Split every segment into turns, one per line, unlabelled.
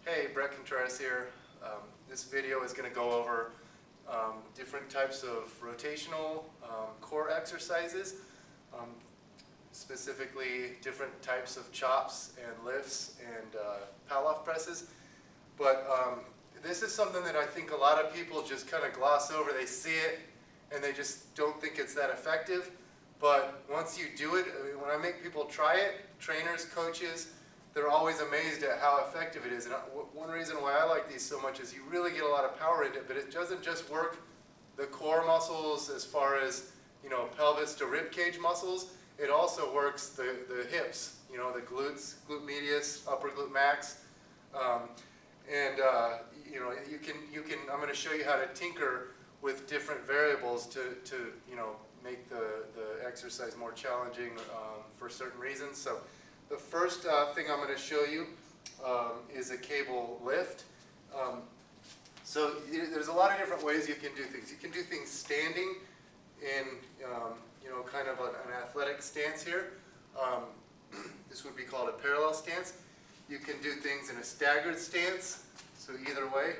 Hey, Bret Contreras here. This video is going to go over different types of rotational core exercises, specifically different types of chops and lifts and Pallof presses. But this is something that I think a lot of people just kind of gloss over. They see it and they just don't think it's that effective. But once you do it, when I make people try it, trainers, coaches, they're always amazed at how effective it is. And one reason why I like these so much is you really get a lot of power into it, but it doesn't just work the core muscles as far as, pelvis to rib cage muscles. It also works the hips, the glutes, glute medius, upper glute max. You can, I'm going to show you how to tinker with different variables to make the exercise more challenging for certain reasons. So the first thing I'm going to show you is a cable lift. So there's a lot of different ways you can do things. You can do things standing in, kind of an athletic stance here. This would be called a parallel stance. You can do things in a staggered stance, so either way.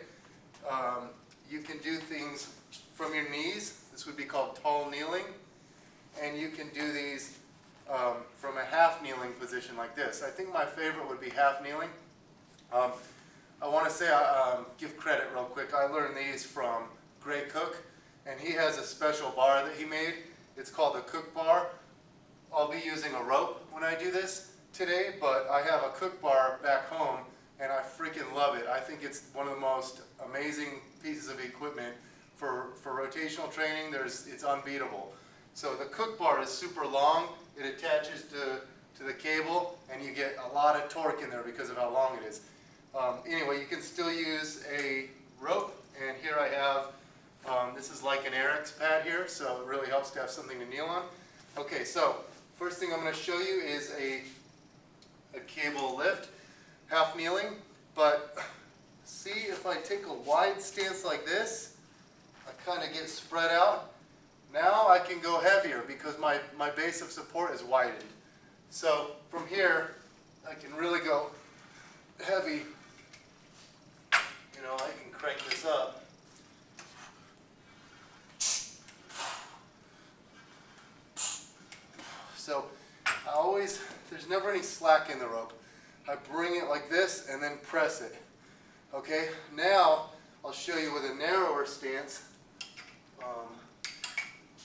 You can do things from your knees. This would be called tall kneeling. And you can do these from a half kneeling position like this. I think my favorite would be half kneeling. I want to say, give credit real quick. I learned these from Gray Cook, and he has a special bar that he made. It's called the Cook Bar. I'll be using a rope when I do this today, but I have a Cook Bar back home, and I freaking love it. I think it's one of the most amazing pieces of equipment for rotational training. It's unbeatable. So the Cook Bar is super long. It attaches to the cable, and you get a lot of torque in there because of how long it is. Anyway, you can still use a rope, and here I have, this is like an Eric's pad here, so it really helps to have something to kneel on. Okay, so first thing I'm going to show you is a cable lift, half kneeling, but see if I take a wide stance like this, I kind of get spread out. Now I can go heavier because my base of support is widened. So from here, I can really go heavy. I can crank this up. So there's never any slack in the rope. I bring it like this and then press it. Okay, now I'll show you with a narrower stance.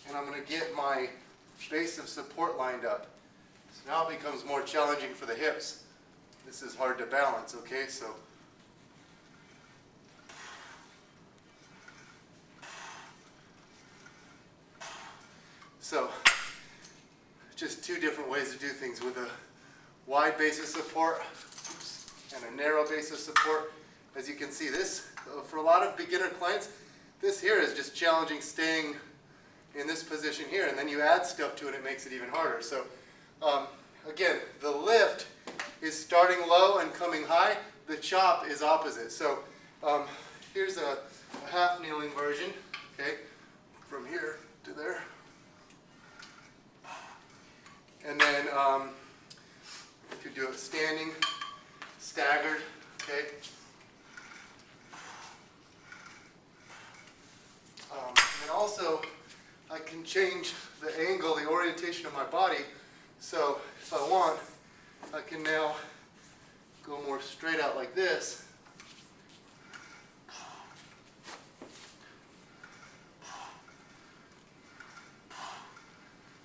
And I'm going to get my base of support lined up. So now it becomes more challenging for the hips. This is hard to balance, okay? So just two different ways to do things with a wide base of support and a narrow base of support. As you can see, this, for a lot of beginner clients, this here is just challenging staying in this position here, and then you add stuff to it, it makes it even harder. So again, the lift is starting low and coming high. The chop is opposite. So here's a half kneeling version, okay, from here to there. And then you could do it standing, staggered, okay. And also, I can change the angle, the orientation of my body. So if I want, I can now go more straight out like this.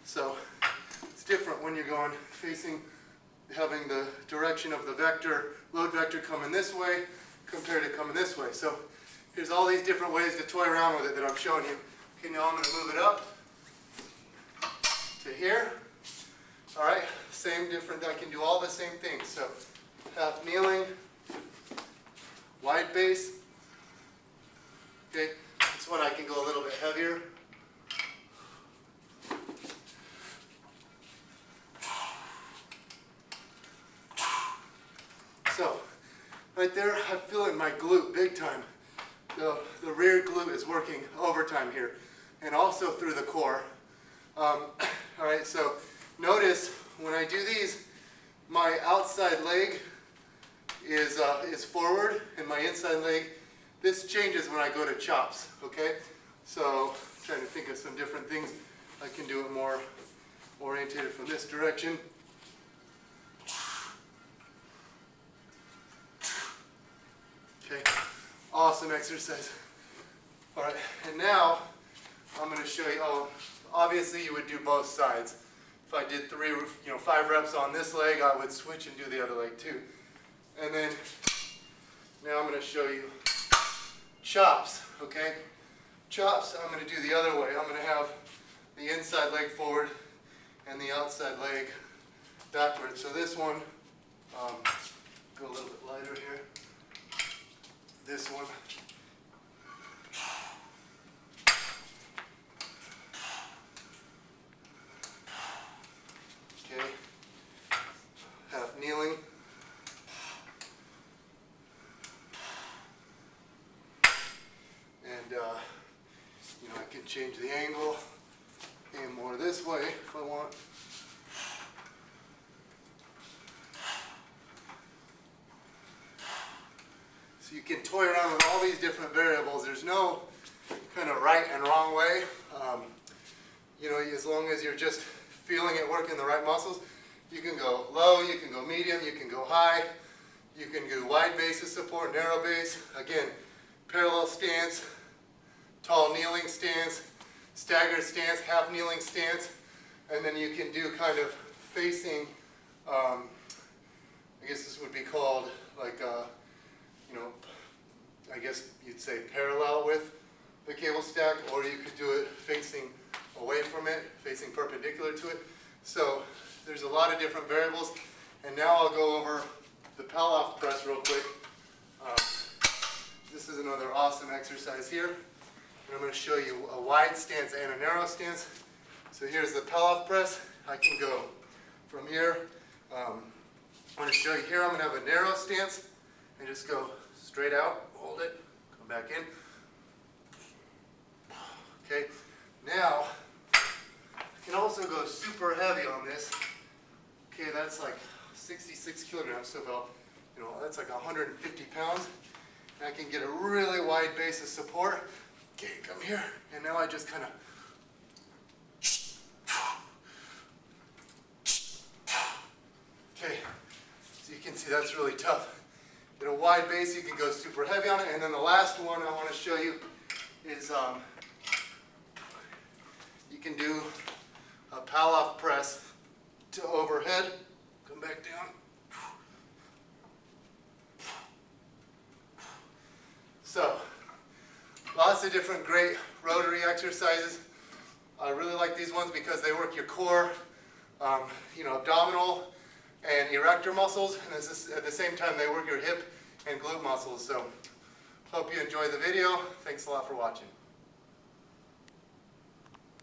So it's different when you're having the direction of the vector, load vector coming this way compared to coming this way. So here's all these different ways to toy around with it that I'm showing you. Okay, now I'm going to move it up to here. All right, I can do all the same things. So half kneeling, wide base. Okay, this one I can go a little bit heavier. So right there, I'm feeling my glute big time. The rear glute is working overtime here, and also through the core. All right, so notice when I do these, my outside leg is forward, and my inside leg, this changes when I go to chops, okay? So, trying to think of some different things. I can do it more orientated from this direction. Okay, awesome exercise. All right, and now I'm going to show you, obviously you would do both sides. If I did 5 reps on this leg, I would switch and do the other leg too. And then, now I'm going to show you chops, okay? Chops, I'm going to do the other way. I'm going to have the inside leg forward and the outside leg backwards. So this one, go a little bit lighter here. This one. Okay. Half kneeling. And, I can change the angle, aim more this way if I want. So you can toy around with all these different variables. There's no kind of right and wrong way. As long as you're just feeling it working the right muscles, you can go low, you can go medium, you can go high, you can do wide base of support, narrow base, again, parallel stance, tall kneeling stance, staggered stance, half kneeling stance, and then you can do kind of facing, I guess this would be called like, I guess you'd say parallel with the cable stack, or you could do it facing away from it, facing perpendicular to it. So there's a lot of different variables, and now I'll go over the Pallof press real quick. This is another awesome exercise here. And I'm going to show you a wide stance and a narrow stance. So here's the Pellet Press. I can go from here. I'm going to show you here. I'm going to have a narrow stance and just go straight out, hold it, come back in. Okay, now I can also go super heavy on this. Okay, that's like 66 kilograms, so about, that's like 150 pounds. And I can get a really wide base of support. Okay, come here, and now I just kind of, okay, so you can see that's really tough. Get a wide base, you can go super heavy on it, and then the last one I want to show you is you can do a Pallof press to overhead, come back down. So, lots of different great rotary exercises. I really like these ones because they work your core, abdominal and erector muscles, and at the same time they work your hip and glute muscles. So, hope you enjoyed the video. Thanks a lot for watching.